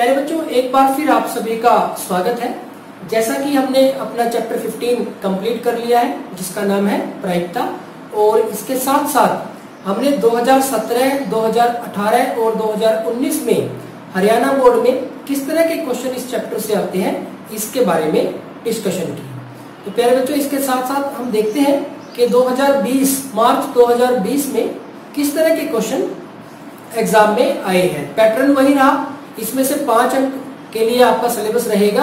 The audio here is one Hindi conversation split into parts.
प्यारे बच्चों, एक बार फिर आप सभी का स्वागत है। जैसा कि हमने अपना चैप्टर 15 कंप्लीट कर लिया है जिसका नाम है प्रायिकता, और इसके साथ साथ हमने 2017, 2018 और 2019 में हरियाणा बोर्ड में किस तरह के क्वेश्चन इस चैप्टर से आते हैं इसके बारे में डिस्कशन की। तो प्यारे बच्चों, इसके साथ साथ हम देखते हैं कि 2020 मार्च 2020 में किस तरह के क्वेश्चन एग्जाम में आए हैं। पैटर्न वही रहा, इसमें से 5 अंक के लिए आपका सिलेबस रहेगा।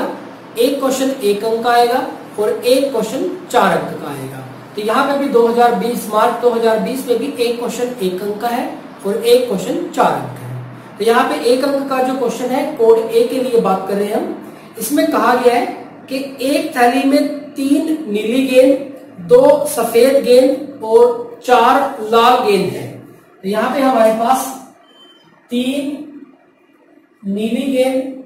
एक क्वेश्चन 1 अंक का आएगा और एक क्वेश्चन 4 अंक का आएगा। तो यहाँ पे भी 2020 मार्च 2020 में भी एक क्वेश्चन 1 अंक का है और एक क्वेश्चन 4 अंक का है। तो यहाँ पे 1 अंक का जो क्वेश्चन है कोड ए के लिए बात कर रहे हैं हम। इसमें कहा गया है कि एक थैली में 3 नीली गेंद, 2 सफेद गेंद और 4 लाल गेंद है। तो यहाँ पे हमारे पास 3 नीली गेंद,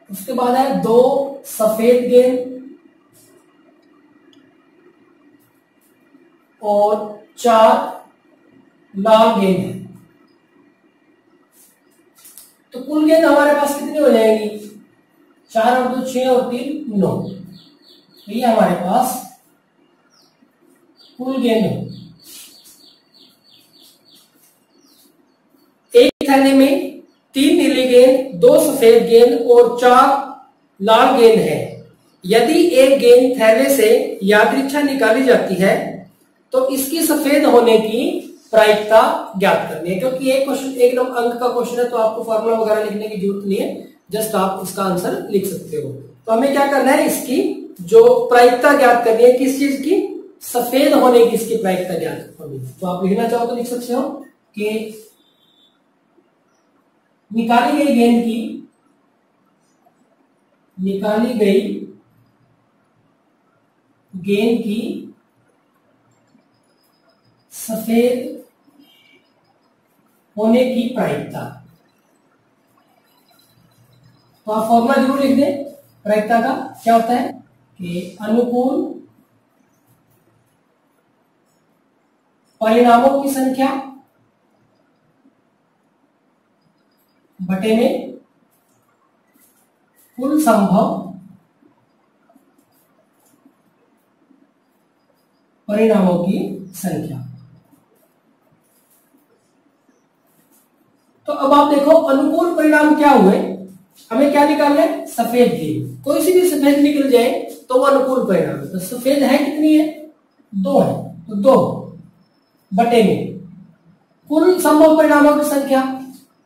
उसके बाद है 2 सफेद गेंद और 4 लाल गेंद है। तो कुल गेंद हमारे पास कितनी हो जाएंगी? 4 और 2 6 और 3 9। तो ये हमारे पास कुल गेंद है। एक थैली में 3 नीली गेंद, 2 सफेद गेंद और 4 लाल गेंद है। यदि एक गेंद थैले से यादृच्छा निकाली जाती है तो इसकी सफेद होने की प्रायिकता ज्ञात करनी है। क्योंकि एक क्वेश्चन 1 अंक का क्वेश्चन है तो आपको फॉर्मूला वगैरह लिखने की जरूरत नहीं है, जस्ट आप इसका आंसर लिख सकते हो। तो हमें क्या करना है, इसकी जो प्रायिकता ज्ञात करनी है, किस चीज की? सफेद होने की इसकी प्रायिकता ज्ञात होनी है। तो आप लिखना चाहो तो लिख सकते हो कि निकाली गई गेंद की सफेद होने की प्रायिकता। तो आप फॉर्मूला जरूर लिख दें प्रायिकता का। क्या होता है कि अनुकूल परिणामों की संख्या बटे में कुल संभव परिणामों की संख्या। तो अब आप देखो अनुकूल परिणाम क्या हुए, हमें क्या निकालना है? सफेद गेंद। कोई सी भी सफेद निकल जाए तो वो अनुकूल परिणाम है। तो सफेद है कितनी है? 2 है। तो 2 बटे में कुल संभव परिणामों की संख्या।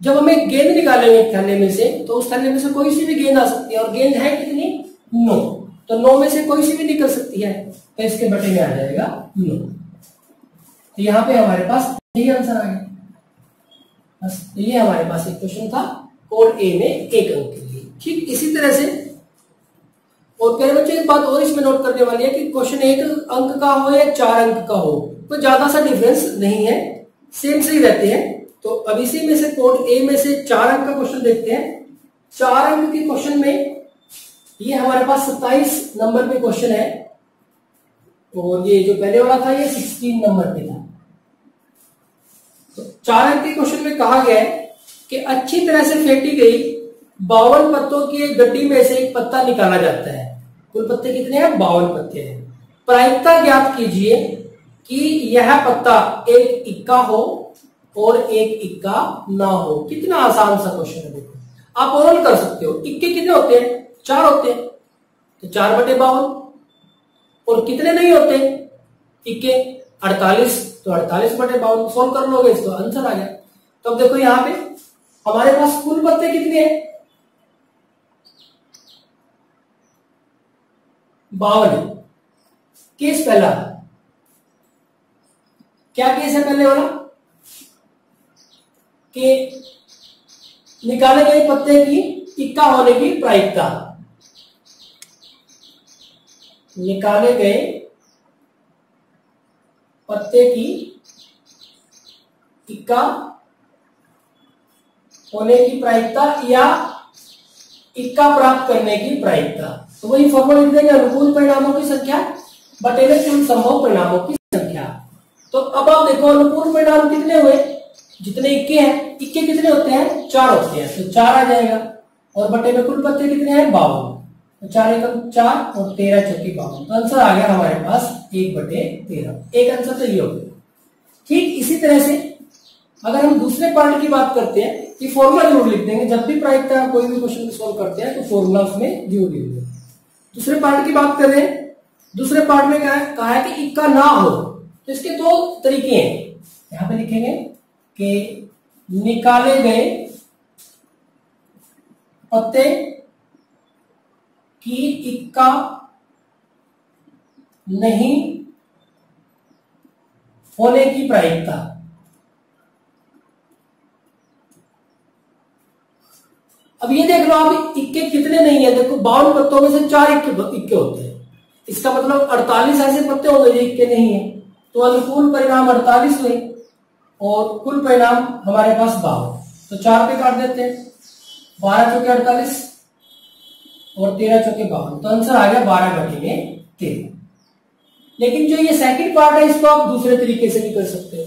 जब हमें गेंद निकालेंगे थैले में से तो उस थैले में से कोई सी भी गेंद आ सकती है और गेंद है कितनी? 9। तो 9 में से कोई सी भी निकल सकती है तो इसके बटे में आ जाएगा 9। तो यहाँ पे हमारे पास यही आंसर आ गया। बस ये हमारे पास एक क्वेश्चन था कोड ए में 1 अंक के लिए। ठीक इसी तरह से और प्यारे बच्चों एक बात और इसमें नोट करने वाली है कि क्वेश्चन 1 अंक का हो या 4 अंक का हो तो ज्यादा सा डिफरेंस नहीं है, सेम से ही रहते हैं। तो अब इसी में से कोड ए में से 4 अंक का क्वेश्चन देखते हैं। 4 अंक के क्वेश्चन में ये हमारे पास 27 नंबर पे क्वेश्चन है और ये जो पहले वाला था ये 16 नंबर पे था। तो 4 अंक के क्वेश्चन में कहा गया है कि अच्छी तरह से फेंटी गई 52 पत्तों की एक गड्डी में से एक पत्ता निकाला जाता है। कुल पत्ते कितने हैं? 52 पत्ते हैं। प्रायिकता ज्ञात कीजिए कि यह पत्ता एक इक्का हो और एक इक्का ना हो। कितना आसान सा क्वेश्चन है। देखो आप और कर सकते हो। इक्के कितने होते हैं? 4 होते हैं। तो 4 बटे 52। और कितने नहीं होते इक्के? 48। तो 48 बटे 52 सोल्व कर लोगे इसको आंसर आ गया। तो अब देखो यहाँ पे हमारे पास कुल पत्ते कितने हैं? 52। केस पहला क्या केस है? पहले वाला कि निकाले गए पत्ते की इक्का होने की प्रायिकता। निकाले गए पत्ते की इक्का होने की प्रायिकता या इक्का प्राप्त करने की प्रायिकता। तो वही फॉर्मूला लिख देंगे, अनुकूल परिणामों की संख्या बटे में कुल संभव परिणामों की संख्या। तो अब आप देखो अनुकूल परिणाम कितने हुए? जितने इक्के हैं, इक्के कितने होते हैं, 4 होते हैं, तो 4 आ जाएगा। और बटे में कुल पत्ते कितने हैं, 52, तो 4 एकम 4 और 13 चौकी 52, तो आंसर आ गया हमारे पास 1/13। एक आंसर तो ये हो गया। ठीक इसी तरह से अगर हम दूसरे पार्ट की बात करते हैं, ये फॉर्मूला जरूर लिख देंगे जब भी प्रायिकता कोई भी क्वेश्चन सोल्व करते हैं, तो फॉर्मूला उसमें जरूर लिख देंगे। दूसरे पार्ट की बात करें, दूसरे पार्ट में क्या है, कहा है कि इक्का ना हो, तो इसके 2 तरीके हैं। यहां पे लिखेंगे कि निकाले गए पत्ते की इक्का नहीं होने की प्रायिकता। अब ये देख लो आप, इक्के कितने नहीं है, देखो 52 पत्तों में से 4 इक्के होते हैं, इसका मतलब 48 ऐसे पत्ते होंगे जो इक्के नहीं है, तो अनुकूल परिणाम 48 हुए और कुल परिणाम हमारे पास 52, तो 4 पे काट देते हैं, 12 चौके 48 और 13 चौके 52, तो आंसर आ गया 12/13। लेकिन जो ये सेकंड पार्ट है, इसको आप दूसरे तरीके से भी कर सकते हो।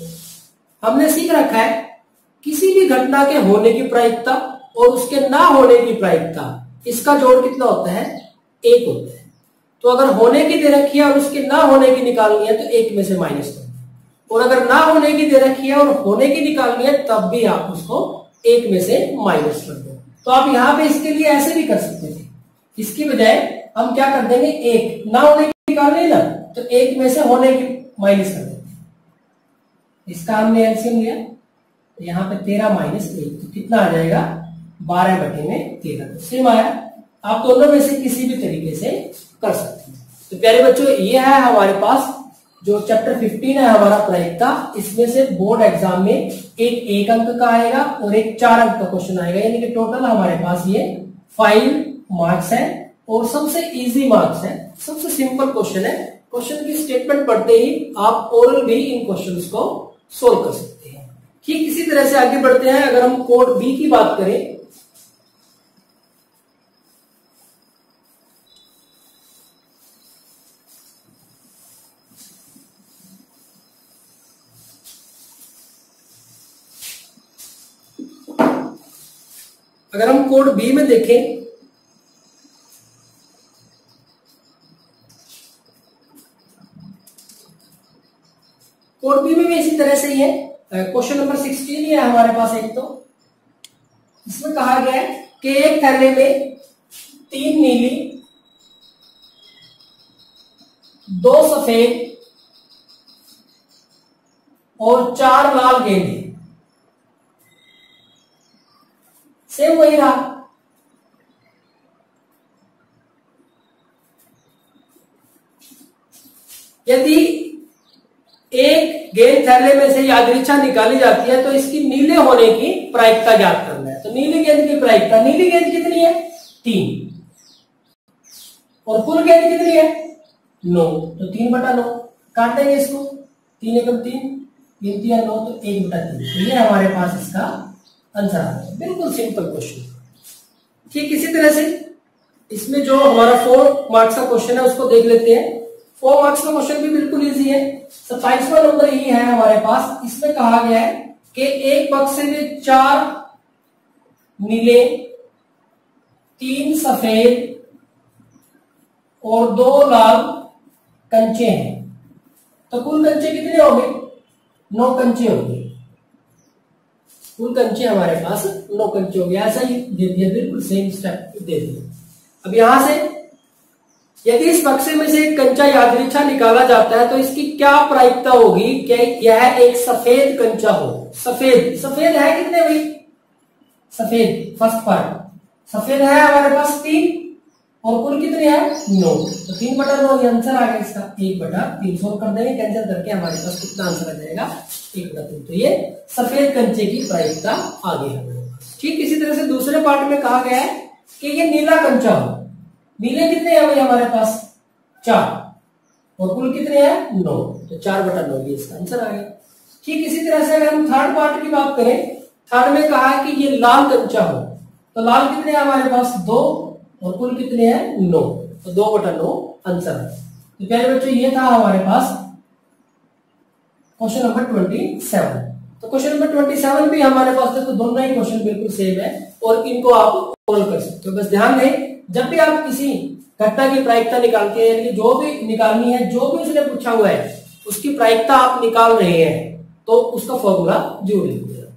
हमने सीख रखा है किसी भी घटना के होने की प्रायिकता और उसके ना होने की प्रायिकता, इसका जोड़ कितना होता है, 1 होता है। तो अगर होने की दे रखी है और उसके ना होने की निकालनी है तो 1 में से माइनस कर दो, और अगर ना होने की दे रखी है और होने की निकालनी है तब भी आप उसको 1 में से माइनस कर दो। तो आप यहां पे इसके लिए ऐसे भी कर सकते थे, इसकी बजाय हम क्या कर देंगे, 1 ना होने की निकालनी ना, तो 1 में से होने की माइनस कर देते हैं। इसका हमने एलसीएम लिया, तो यहाँ पे 13 - 1, तो कितना आ जाएगा, 12/13। तो सेम आया। आप दोनों में से किसी भी तरीके से कर सकते हैं। तो प्यारे बच्चों, ये है हमारे पास जो चैप्टर 15 है हमारा प्रायिकता, इसमें से बोर्ड एग्जाम में एक 1 अंक का आएगा और एक 4 अंक का क्वेश्चन आएगा, यानी कि टोटल हमारे पास ये 5 मार्क्स है और सबसे इजी मार्क्स है, सबसे सिंपल क्वेश्चन है। क्वेश्चन की स्टेटमेंट पढ़ते ही आप ओरल भी इन क्वेश्चंस को सोल्व कर सकते हैं। ठीक इसी तरह से आगे बढ़ते हैं। अगर हम कोड बी की बात करें, अगर हम कोड बी में देखें, कोड बी में भी इसी तरह से ही है। क्वेश्चन नंबर 16 ही है हमारे पास। एक तो इसमें कहा गया है कि एक थैले में 3 नीली, 2 सफेद और 4 लाल गेंदें, सेम वही रहा। यदि एक गेंद थैले में से यादृच्छा निकाली जाती है तो इसकी नीले होने की प्रायिकता ज्ञात करना है। तो नीली गेंद की प्रायिकता, नीली गेंद कितनी है, 3, और कुल गेंद कितनी है, 9, तो 3/9 काट देंगे इसको, 3 एकम 3, 3 3 9, तो 1/3। तो ये हमारे पास इसका आंसर आ गया। बिल्कुल सिंपल क्वेश्चन। ठीक इसी तरह से इसमें जो हमारा 4 मार्क्स का क्वेश्चन है उसको देख लेते हैं। 4 मार्क्स का क्वेश्चन भी बिल्कुल इजी है। 27वां नंबर ये है हमारे पास। इसमें कहा गया है कि एक बक्से में 4 नीले, 3 सफेद और 2 लाल कंचे हैं, तो कुल कंचे कितने हो गए, 9 कंचे हो गए। कुल कंचे हमारे पास 9 कंचे हो गए। ऐसा ही दे दिया, बिल्कुल सेम स्टेप दे दिया। अब यहां से यदि इस बक्से में से एक कंचा यादृच्छा निकाला जाता है तो इसकी क्या प्रायिकता होगी कि यह एक सफेद कंचा हो। सफेद, सफेद है कितने भाई, सफेद फर्स्ट पार्ट सफेद है हमारे पास 3 और कुल कितने हैं 9, तो 3/9 ये आंसर आ गया इसका। 1/3 सोल्व कर देंगे, कैंसिल करके हमारे पास कितना आंसर आ जाएगा, 1/3। तो ये सफेद कंचे की प्रायिकता आ गई हमारे पास। ठीक इसी तरह से दूसरे पार्ट में कहा गया है कि ये नीला कंचा हो। नीले कितने हैं भाई हमारे पास, 4, और कुल कितने हैं 9, तो 4/9 ये इसका आंसर आ गया। ठीक इसी तरह से अगर हम थर्ड पार्ट की बात करें, थर्ड में कहा है कि ये लाल कंचा हो, तो लाल कितने हैं हमारे पास 2, और कुल कितने हैं 9, तो 2/9 आंसर है। तो प्यारे बच्चों ये था हमारे पास क्वेश्चन नंबर 27। तो क्वेश्चन नंबर 27 भी हमारे पास देखो दोनों ही क्वेश्चन बिल्कुल सेम है और इनको आप सॉल्व कर सकते हो। बस ध्यान दें, जब भी आप किसी घटना की प्रायिकता निकालते हैं, यानी जो भी निकालनी है, जो भी उसने पूछा हुआ है उसकी प्रायिकता आप निकाल रहे हैं, तो उसका फॉर्मूला जरूर लिखिएगा।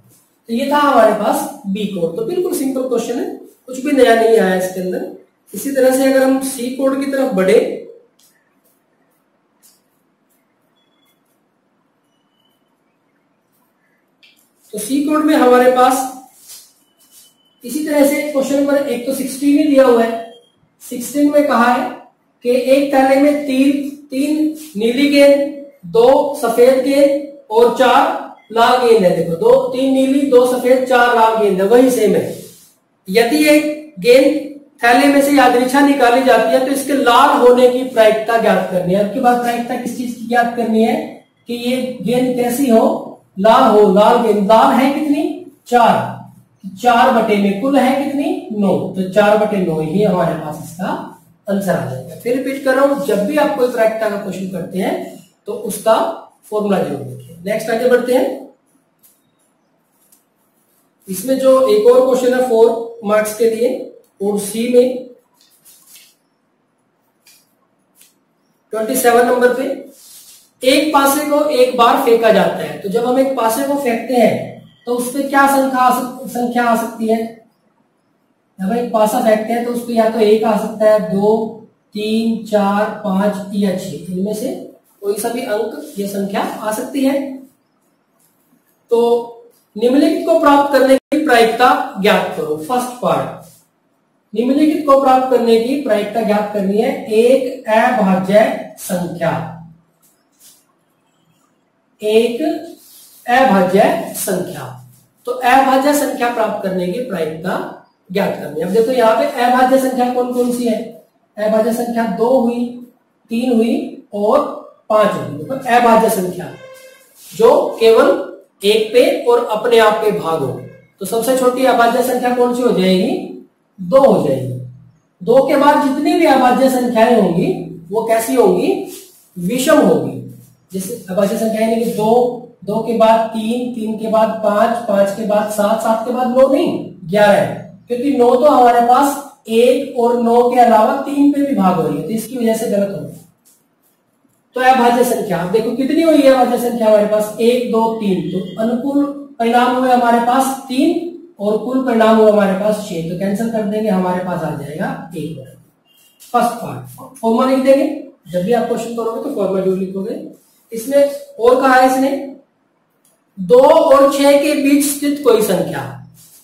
तो ये था हमारे पास बी कोड। तो बिल्कुल सिंपल क्वेश्चन है, कुछ भी नया नहीं आया इसके अंदर। इसी तरह से अगर हम सी कोड की तरफ बढ़े, तो सी कोड में हमारे पास इसी तरह से क्वेश्चन नंबर एक तो 16 ही दिया हुआ है। 16 में कहा है कि एक थैले में तीन नीली गेंद, 2 सफेद गेंद और 4 लाल गेंद है। देखो 3 नीली, 2 सफेद, 4 लाल गेंद है, वही सेम है। यदि एक गेंद थैले में से यादृच्छा निकाली जाती है तो इसके लाल होने की प्रायिकता ज्ञात करनी है। आपके पास प्रायिकता किस चीज की ज्ञात करनी है कि ये गेंद कैसी हो, लाल हो। लाल गेंद, लाल है कितनी, 4 बटे में कुल है कितनी, 9। तो 4/9 ही हमारे पास इसका आंसर आ जाएगा। फिर रिपीट कर रहा हूं, जब भी आप कोई प्रायिकता का क्वेश्चन करते हैं तो उसका फॉर्मूला जरूर लिखिए। नेक्स्ट आगे बढ़ते हैं। इसमें जो एक और क्वेश्चन है 4 मार्क्स के लिए, और सी में 27 नंबर पे एक पासे को एक बार फेंका जाता है। तो जब हम एक पासे को फेंकते हैं तो उस पर क्या संख्या आ सकती है। जब एक पासा फेंकते हैं तो उस पर या तो 1 आ सकता है, 2, 3, 4, 5 या 6, इनमें से कोई सा भी अंक ये संख्या आ सकती है। तो निम्नलिखित को प्राप्त करने की प्रायिकता ज्ञात करो। फर्स्ट पार्ट, निम्नलिखित को प्राप्त करने की प्रायिकता ज्ञात करनी है। एक अभाज्य संख्या, एक अभाज्य संख्या। तो अभाज्य संख्या प्राप्त करने की प्रायिकता ज्ञात करनी है। अब देखो यहाँ पे अभाज्य संख्या कौन कौन सी है। अभाज्य संख्या 2 हुई, 3 हुई और 5 हुई। तो अभाज्य संख्या जो केवल 1 पे और अपने आप पे भाग हो। तो सबसे छोटी अभाज्य संख्या कौन सी हो जाएगी, 2 हो जाएगी। 2 के बाद जितनी भी अभाज्य संख्याएं होंगी वो कैसी होंगी, विषम होगी। जैसे अभाज्य संख्या यानी कि 2 के बाद 3 के बाद 5 के बाद 7 के बाद 9 नहीं 11 है, क्योंकि 9 तो हमारे पास 1 और 9 के अलावा 3 पे भी भाग हो रही है, तो इसकी वजह से गलत होगा। तो अभाज्य संख्या देखो कितनी हुई है अभाज्य संख्या हमारे पास, 1, 2, 3। तो अनुकूल परिणाम हुए हमारे पास 3 और कुल परिणाम हुआ हमारे पास 6। तो कैंसिल कर देंगे, हमारे पास आ जाएगा 1। फर्स्ट पार्ट फॉर्मूला लिख देंगे। जब भी आप क्वेश्चन करोगे तो फॉर्मूला जरूर लिखोगे। इसमें और कहा है इसने 2 और 6 के बीच स्थित कोई संख्या,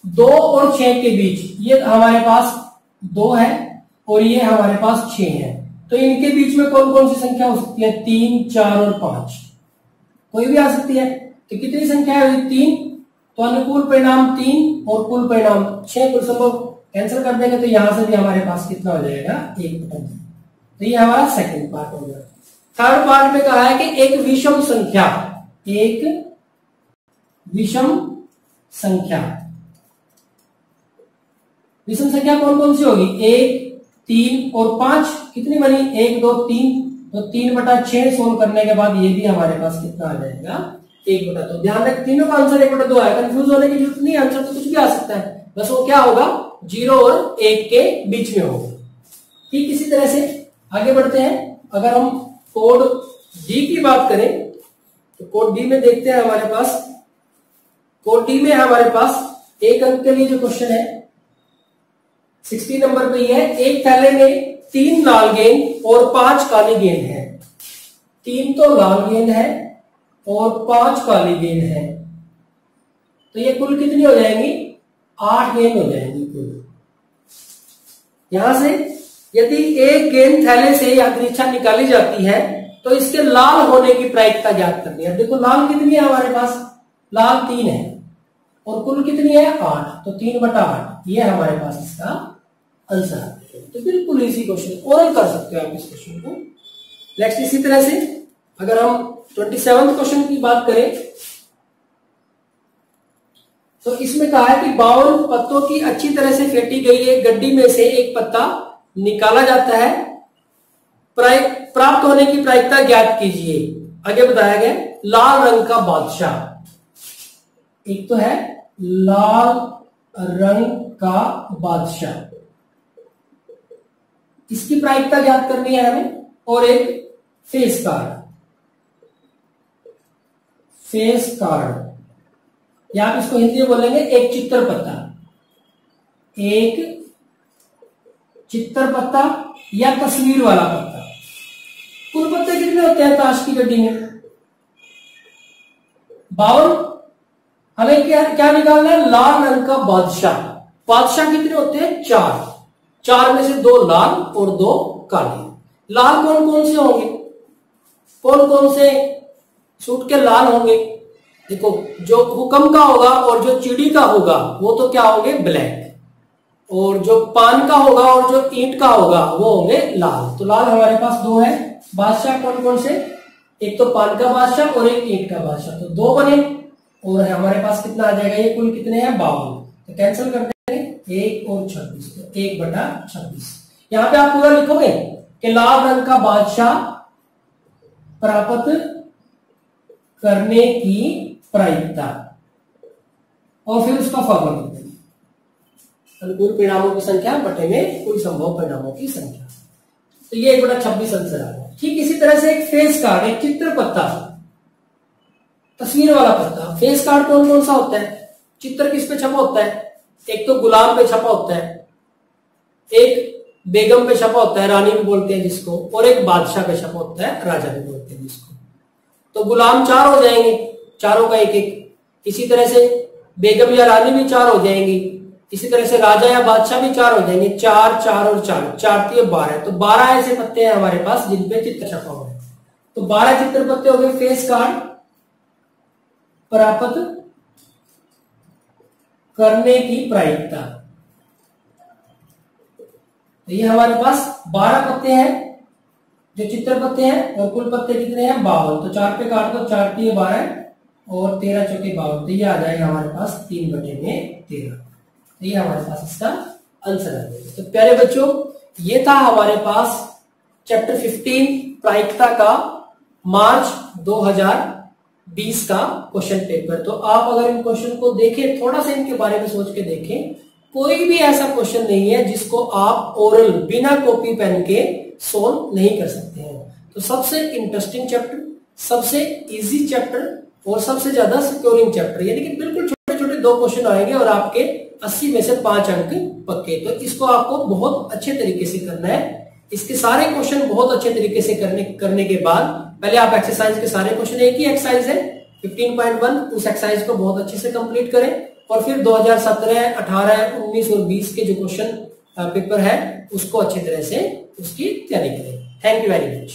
2 और 6 के बीच, ये हमारे पास 2 है और ये हमारे पास 6 है। तो इनके बीच में कौन कौन सी संख्या हो सकती है, 3, 4 और 5, कोई भी आ सकती है। तो कितनी संख्या है, 3। तो अनुकूल परिणाम 3 और कुल परिणाम 6, कुल संभव कैंसिल कर देंगे तो यहां से भी हमारे पास कितना हो जाएगा, 1। तो ये हमारा सेकंड पार्ट हो गया। थर्ड पार्ट में कहा है कि एक विषम संख्या, एक विषम संख्या, विषम संख्या कौन कौन सी होगी, 1, 3 और 5। कितनी बनी, 1, 2, 3। तो 3/6 सोल्व करने के बाद ये भी हमारे पास कितना आ जाएगा, 1/2। तो ध्यान रखें तीनों का आंसर 1/2 आया, कंफ्यूज होने की जरूरत नहीं, आंसर तो कुछ भी आ सकता है, बस वो क्या होगा, 0 और 1 के बीच में होगा। ठीक इसी तरह से आगे बढ़ते हैं। अगर हम कोड डी की बात करें तो कोड डी में देखते हैं हमारे पास, कोड डी में हमारे पास एक अंक के लिए जो क्वेश्चन है 60 नंबर पे है। एक थैले में 3 लाल गेंद और 5 काली गेंद है। 3 तो लाल गेंद है और 5 काली गेंद है, तो ये कुल कितनी हो जाएंगी, 8 गेंद हो जाएंगी कुल। यहां से यदि एक गेंद थैले से यादृच्छा निकाली जाती है तो इसके लाल होने की प्रायिकता ज्ञात करनी है। देखो लाल कितनी है हमारे पास, लाल 3 है और कुल कितनी है, 8। तो 3/8 ये हमारे पास इसका आंसर आता है। तो बिल्कुल इजी क्वेश्चन, ओरल कर सकते हो आप इस क्वेश्चन को। नेक्स्ट इसी तरह से अगर हम 27वें क्वेश्चन की बात करें तो इसमें कहा है कि 52 पत्तों की अच्छी तरह से फेंटी गई एक गड्डी में से एक पत्ता निकाला जाता है, प्राप्त होने की प्रायिकता ज्ञात कीजिए। आगे बताया गया लाल रंग का बादशाह। एक तो है लाल रंग का बादशाह, इसकी प्रायिकता ज्ञात करनी है हमें, और एक फेस कार्ड, फेस कार्ड या आप इसको हिंदी में बोलेंगे एक चित्र पत्ता, एक चित्र पत्ता या तस्वीर वाला पत्ता। कुल पत्ते कितने होते हैं ताश की गड्डी में? 52। हमें क्या निकालना है? लाल रंग का बादशाह। बादशाह कितने होते हैं? 4। 4 में से 2 लाल और 2 काले। लाल कौन कौन से होंगे? कौन कौन से सूट के लाल होंगे? देखो, जो हुक्म का होगा और जो चिड़ी का होगा वो तो क्या होंगे? ब्लैक। और जो पान का होगा और जो ईंट का होगा वो होंगे लाल। तो लाल हमारे पास 2 है। बादशाह कौन कौन से? एक तो पान का बादशाह और एक ईंट का बादशाह, तो 2 बने। और हमारे पास कितना आ जाएगा? ये कुल कितने हैं? 52। तो कैंसिल कर देंगे 1 और 26, तो 1/26। यहां पे आप पूरा लिखोगे कि लाल रंग का बादशाह प्राप्त करने की प्रायिकता, और फिर उसका फॉर्मूला लिख देंगे, अनुकूल परिणामों की संख्या बटे में कुल संभव परिणामों की संख्या। तो ये 1/26 आंसर आ गया। ठीक इसी तरह से एक फेस कार्ड, एक चित्र पत्ता, तस्वीर वाला पत्ता। फेस कार्ड कौन कौन सा होता है? चित्र किस पे छपा होता है? एक तो गुलाम पे छपा होता है, एक बेगम पे छपा होता है, रानी भी बोलते हैं जिसको, और एक बादशाह पे छपा होता है, राजा भी बोलते हैं जिसको। तो गुलाम 4 हो जाएंगे, चारों का एक एक। इसी तरह से बेगम या रानी भी 4 हो जाएंगी। इसी तरह से राजा या बादशाह भी 4 हो जाएंगे। 4, 4 और 4, 4 3 12। तो 12 ऐसे पत्ते हैं हमारे पास जिनपे चित्र छपा हुआ है। तो 12 चित्र पत्ते हो गए फेस कार्ड प्राप्त करने की प्रायिकता। तो ये हमारे पास 12 पत्ते हैं जो चित्र पत्ते हैं, और कुल पत्ते कितने हैं? 52। तो 4 पे काट दो, 4 3 12 और 13 चौके 52। तो ये आ जाएगा हमारे पास 3/13। तो ये हमारे पास इसका आंसर आ जाएगा। तो प्यारे बच्चों, ये था हमारे पास चैप्टर 15 प्रायिकता का मार्च 2020 का क्वेश्चन पेपर। तो आप अगर इन क्वेश्चन को देखें, थोड़ा सा इनके बारे में सोच के देखें, कोई भी ऐसा क्वेश्चन नहीं है जिसको आप ओरल बिना कॉपी पेन के सोल्व नहीं कर सकते हैं। तो सबसे इंटरेस्टिंग चैप्टर, सबसे इजी चैप्टर और सबसे ज्यादा सिक्योरिंग चैप्टर, यानी कि बिल्कुल छोटे छोटे 2 क्वेश्चन आएंगे और आपके 80 में से 5 अंक पक्के। तो इसको आपको बहुत अच्छे तरीके से करना है। इसके सारे क्वेश्चन बहुत अच्छे तरीके से करने के बाद पहले आप एक्सरसाइज के सारे क्वेश्चन, एक ही एक्सरसाइज है 15.1, उस एक्सरसाइज को बहुत अच्छे से कंप्लीट करें, और फिर 2017, 18, 19 और 20 के जो क्वेश्चन पेपर है उसको अच्छी तरह से उसकी तैयारी करें। Thank you very much.